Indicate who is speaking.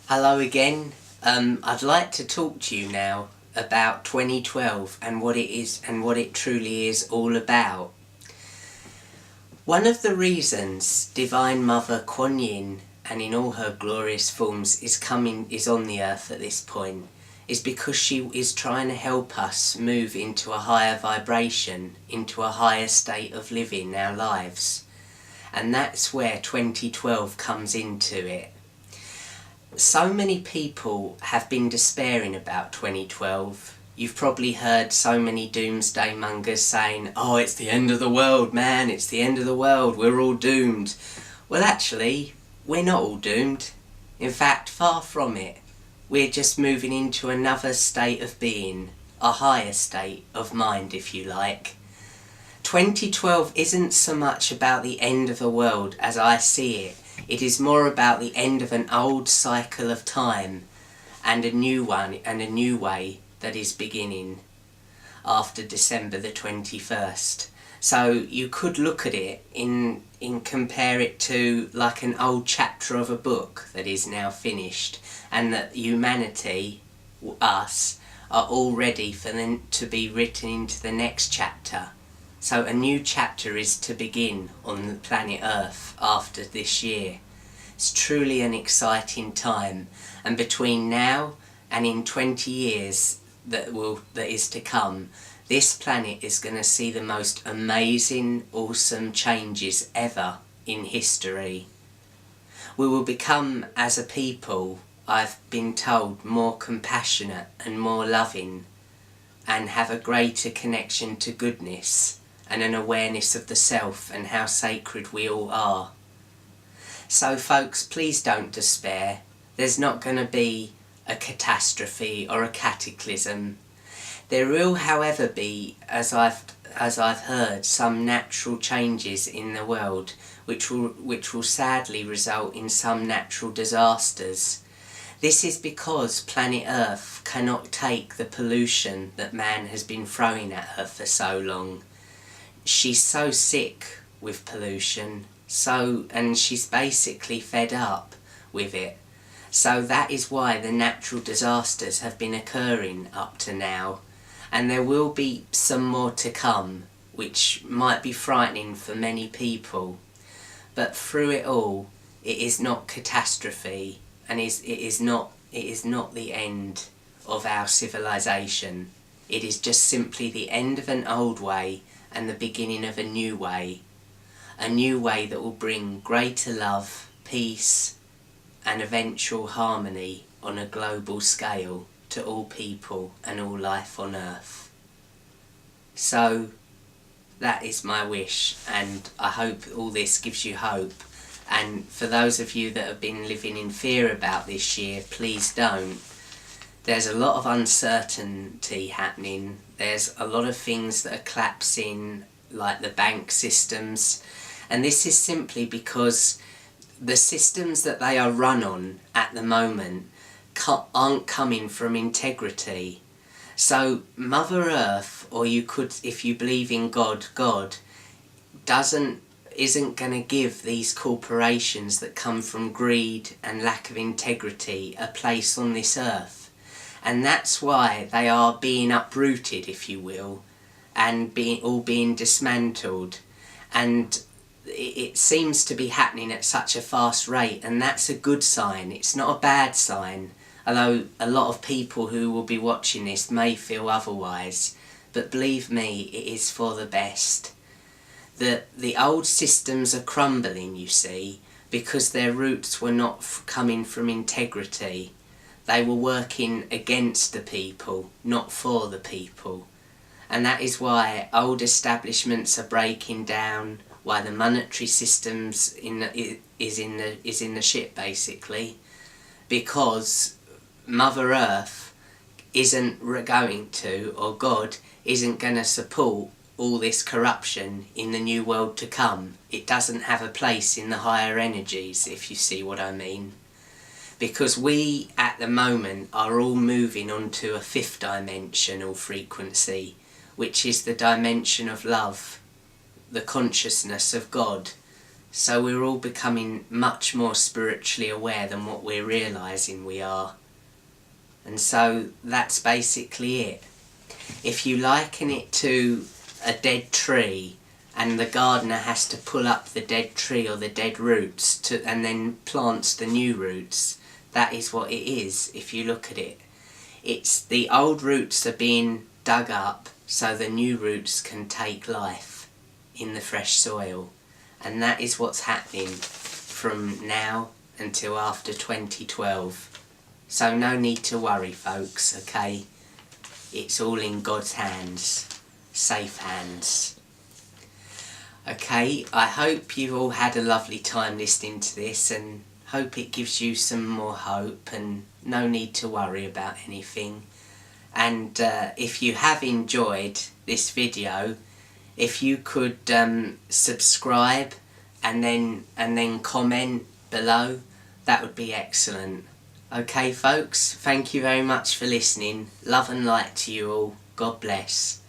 Speaker 1: Hello again. I'd like to talk to you now about 2012 and what it is and what it truly is all about. One of the reasons Divine Mother Kuan Yin, and in all her glorious forms, is on the earth at this point, is because she is trying to help us move into a higher vibration, into a higher state of living our lives. And that's where 2012 comes into it. So many people have been despairing about 2012. You've probably heard so many doomsday mongers saying, "Oh, it's the end of the world, man, it's the end of the world, we're all doomed." Well, actually, we're not all doomed. In fact, far from it. We're just moving into another state of being, a higher state of mind, if you like. 2012 isn't so much about the end of the world as I see it. It is more about the end of an old cycle of time and a new one and a new way that is beginning after December the 21st. So you could look at it in compare it to like an old chapter of a book that is now finished, and that humanity, us, are all ready for them to be written into the next chapter. So a new chapter is to begin on the planet Earth after this year. It's truly an exciting time, and between now and in 20 years that is to come, this planet is going to see the most amazing, awesome changes ever in history. We will become, as a people, I've been told, more compassionate and more loving, and have a greater connection to goodness and an awareness of the self and how sacred we all are. So folks, please don't despair. There's not going to be a catastrophe or a cataclysm. There will, however, be, as I've heard, some natural changes in the world which will sadly result in some natural disasters. This is because planet Earth cannot take the pollution that man has been throwing at her for so long. She's so sick with pollution, and she's basically fed up with it. So that is why the natural disasters have been occurring up to now, and there will be some more to come, which might be frightening for many people. But through it all, it is not catastrophe, and it is not the end of our civilization. It is just simply the end of an old way and the beginning of a new way that will bring greater love, peace, and eventual harmony on a global scale to all people and all life on Earth. So that is my wish, and I hope all this gives you hope. And for those of you that have been living in fear about this year, please don't. There's a lot of uncertainty happening. There's a lot of things that are collapsing, like the bank systems, and this is simply because the systems that they are run on at the moment aren't coming from integrity. So Mother Earth, or you could, if you believe in God, isn't going to give these corporations that come from greed and lack of integrity a place on this earth. And that's why they are being uprooted, if you will, and being dismantled. And it seems to be happening at such a fast rate, and that's a good sign. It's not a bad sign, although a lot of people who will be watching this may feel otherwise. But believe me, it is for the best. The old systems are crumbling, you see, because their roots were not coming from integrity. They were working against the people, not for the people. And that is why old establishments are breaking down, why the monetary systems is in the shit, basically, because Mother Earth isn't going to, or God isn't going to support all this corruption in the new world to come. It doesn't have a place in the higher energies, if you see what I mean. Because we, at the moment, are all moving onto a fifth dimensional frequency, which is the dimension of love, the consciousness of God, So we're all becoming much more spiritually aware than what we're realising we are. And so that's basically it. If you liken it to a dead tree, and the gardener has to pull up the dead tree or the dead roots and then plants the new roots, that is what it is if you look at it. It's the old roots are being dug up so the new roots can take life in the fresh soil. And that is what's happening from now until after 2012. So no need to worry, folks, okay? It's all in God's hands. Safe hands. Okay, I hope you've all had a lovely time listening to this, and hope it gives you some more hope and no need to worry about anything. And if you have enjoyed this video, if you could subscribe and then comment below, that would be excellent. Okay folks, thank you very much for listening. Love and light to you all. God bless.